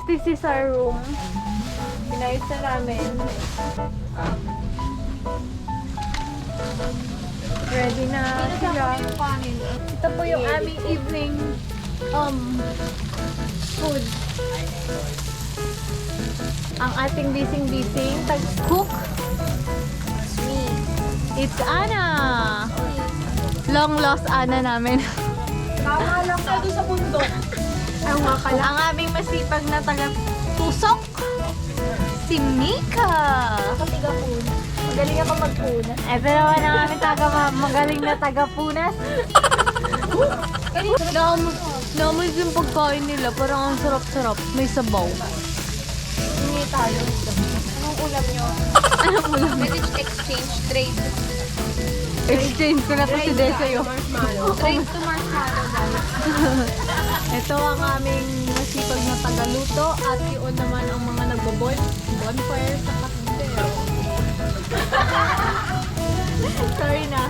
this is our room. Pinayos na namin. Ready na sila. Ito po yung aming evening food. Ang ating bising-bising tag-cook. It's Anna! Long lost Anna namin. Tama lang na doon sa bundok. Ang aming masipag na taga-tusok, si Mika! Katiga-puna. Magaling ako magpuna. Ito naman ang aming magaling na taga-punas. Naman yung pagkain nila, parang ang sarap-sarap. May sabaw. Hindi tayo. Anong ulam nyo? Anong ulam? Message exchange, trade. Exchange ko na to si Jhay sa'yo. Trade to marshmallow, guys. Ito ang aming masipag na tagaluto at yun naman ang mga bonfire sa kaldero. Sorry na.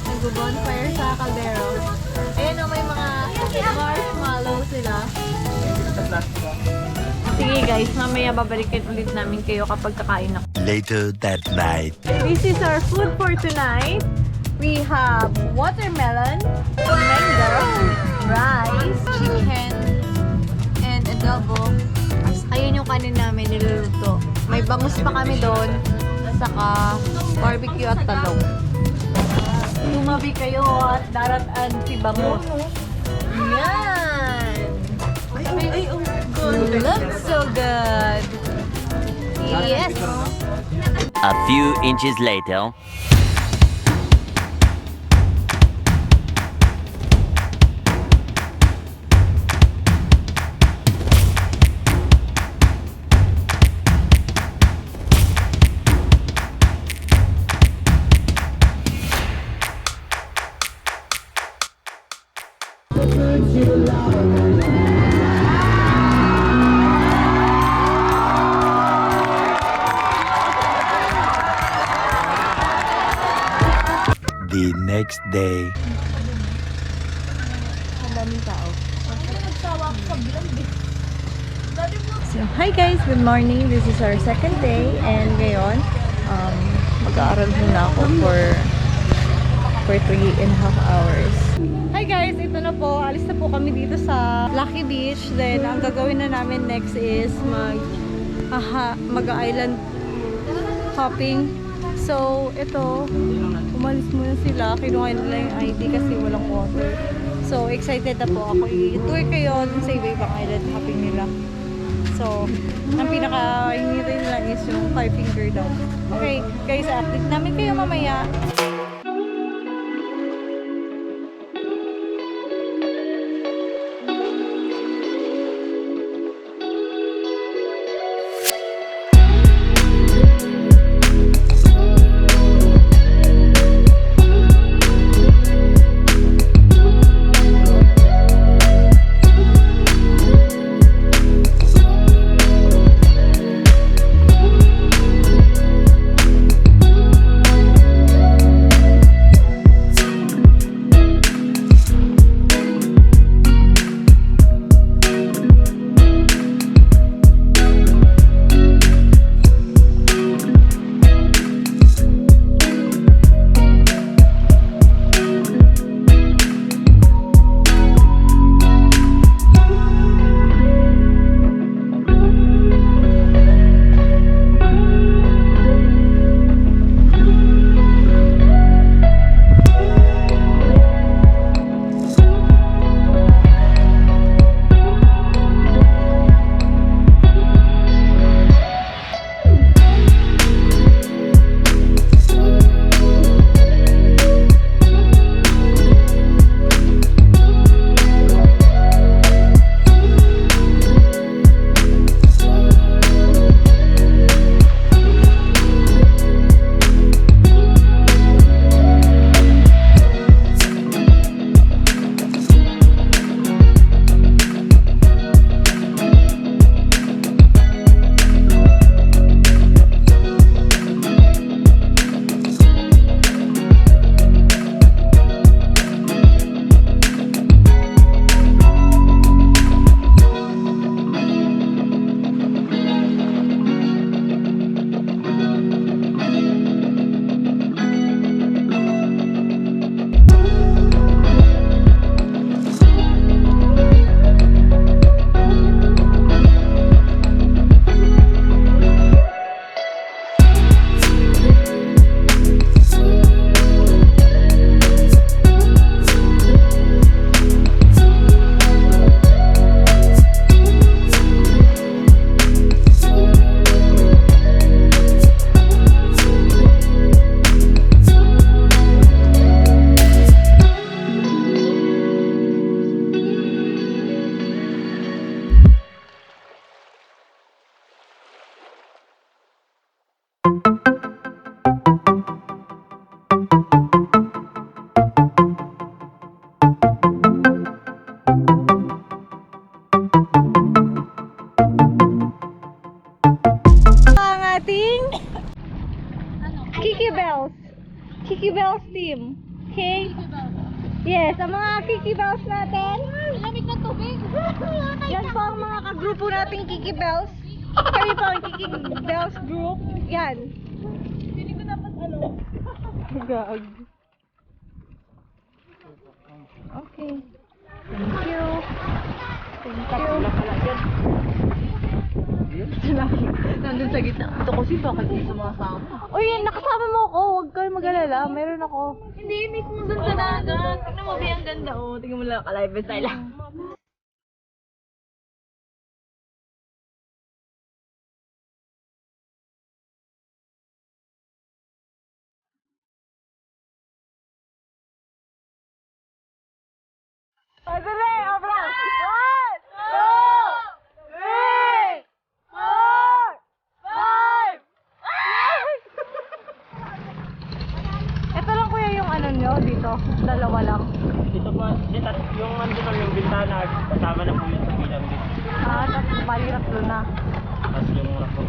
Nagbo-bonfire sa kaldero. Ayan o, may mga marshmallow sila. Sige guys, mamaya babalikan ulit namin kayo kapag kakain ako. Later that night. This is our food for tonight. We have watermelon, mango, rice, chicken, and adobo. Ayun yung kanin namin niluluto. May bangus pa kami doon, saka barbecue at talong. Tumabi kayo at daratan si bangus. Yan! Looks so good! Yes! A few inches later. The next day. So, hi guys! Good morning! This is our second day and ngayon mag-aaral muna ako for 3.5 hours. Hi guys! Ito na po. Alis na po kami dito sa Laki Beach. Then, ang gagawin na namin next is mag-island hopping. So, ito, umalis muna sila. Kinuha nila yung ID kasi walang water. So, excited na po ako. I-tour kayo dun sa iba-ibang island hopping nila. So, ang pinaka-hingitin nila is yung 5 finger daw. Okay, guys, update namin kayo mamaya. Ang ating Kiki Bells. Kiki Bells team. Okay? Yes, ang mga Kiki Bells natin. Lamig na tubig. Yan po ang mga kagrupo nating Kiki Bells. Kami po ang Kiki Bells group. Yan. Hindi ko dapat ano. Gag. Okay. Thank you. Thank you. Nandun sa gitna. Ito kasi bakit hindi sumasama? Uy, nakasama mo ako. Huwag kayo mag-alala. Meron ako. Hindi, mismo dun sa dagat. Tignan mo, ang ganda oh. Tignan mo lang, ka-live style lang. Ito lang kuya yung ano nyo dito. Dalawa lang. Ito po, yung andun lang yung bintana, kasama na po yun sa bilang din. Ah, tapos bali ratlo na. Tapos yung rako.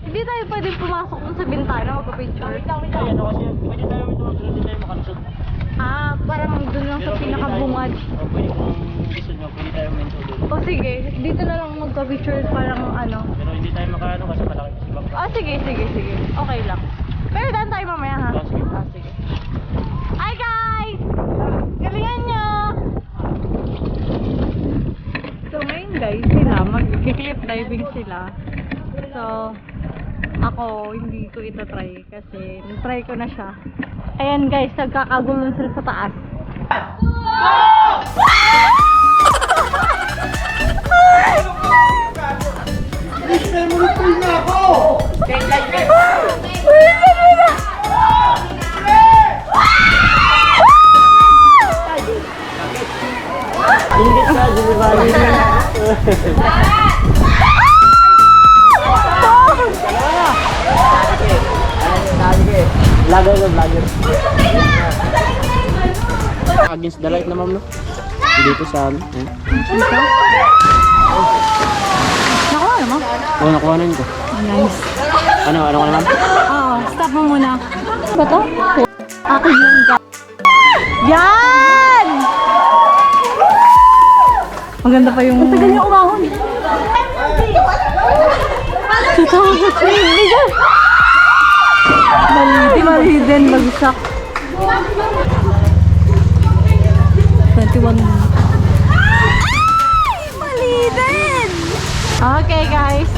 Hindi tayo pwedeng pumasok dun sa bintana magpa-picture. Ay, ano kasi, pwede tayo hindi tayo makalusot. Ah, parang dun lang sa pinakabungad. O pwede kung gusto nyo, pwede tayo minto doon. O sige, dito na lang magpa-picture parang ano. Pero hindi tayo makaano kasi malaki kasi baka. Ah, sige. Okay lang. Pero daan tayo mamaya ha. Sige. Ah, sige. Hi guys! Galingan nyo! So ngayon guys, sila mag-cliff diving sila. So, ako hindi ko ito try kasi try ko na siya. Ayan guys, nagkakagulong sila sa taas. Ingit ka, dumibali na. Vlogger. Against the light na ma'am, no? Dito sa ano? Nakuha naman? Oo, nakuha na yun ko. Nice. Ano ka naman? Oo, stop mo muna. Ba to? Akin yun ka. Yan! Maganda pa yung... Matagal niya umahon. Tatakot ko yun. Bigan! Mali din bagsak. 21. Mali din! Okay guys.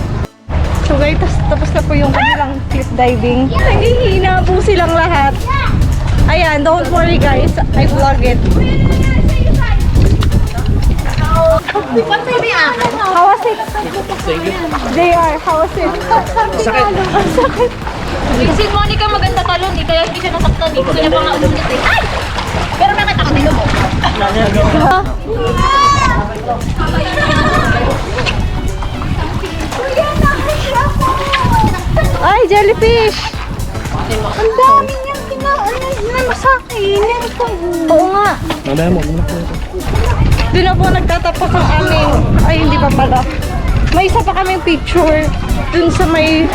So guys, tapos na po yung kanilang cliff diving. Nahihina po silang lahat. Ayan, don't worry guys. I vlog it. How was it? JR, how was it? Sakit. Sakit. Si Monica maganda talon eh, kaya hindi siya nasaktan eh. Gusto niya pa nga ulit eh. Ay! Pero nakita ka nilo mo. Ay, jellyfish! Ang dami niyang ano sa akin. Oo nga. Mamaya mo, muna po. Doon na po nagtatapos ang aming... Ay, hindi pa pala. May isa pa kaming picture. Doon sa may...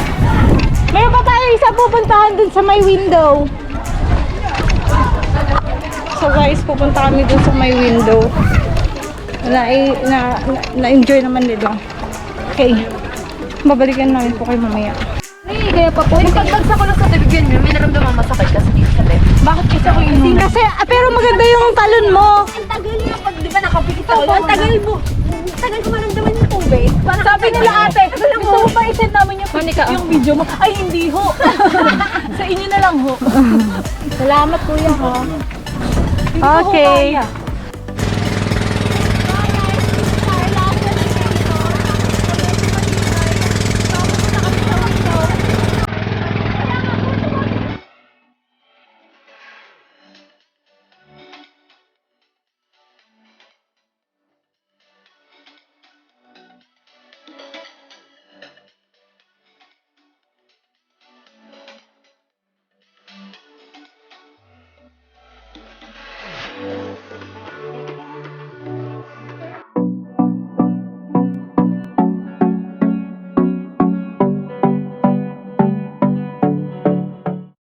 Meron pa tayo isa pupuntahan doon sa may window. So guys, pupunta kami doon sa may window. Na-enjoy naman nila. Okay. Babalikan namin po kayo mamaya. Ay, kaya pa po. Pagdagsa ko lang sa tibigyan niyo, may naramdaman masakit kasi dito sa left. Bakit kasi ako yung... Kasi, pero maganda yung talon mo. Ang tagal nga pag di ba nakapikit ako. Ang tagal mo. Ang tagal ko maramdaman yung tubig. Sabi nila ate, gusto mo ba i-send namin yung video mo? Ay, hindi ho. Sa inyo na lang ho. Salamat kuya ho. Okay.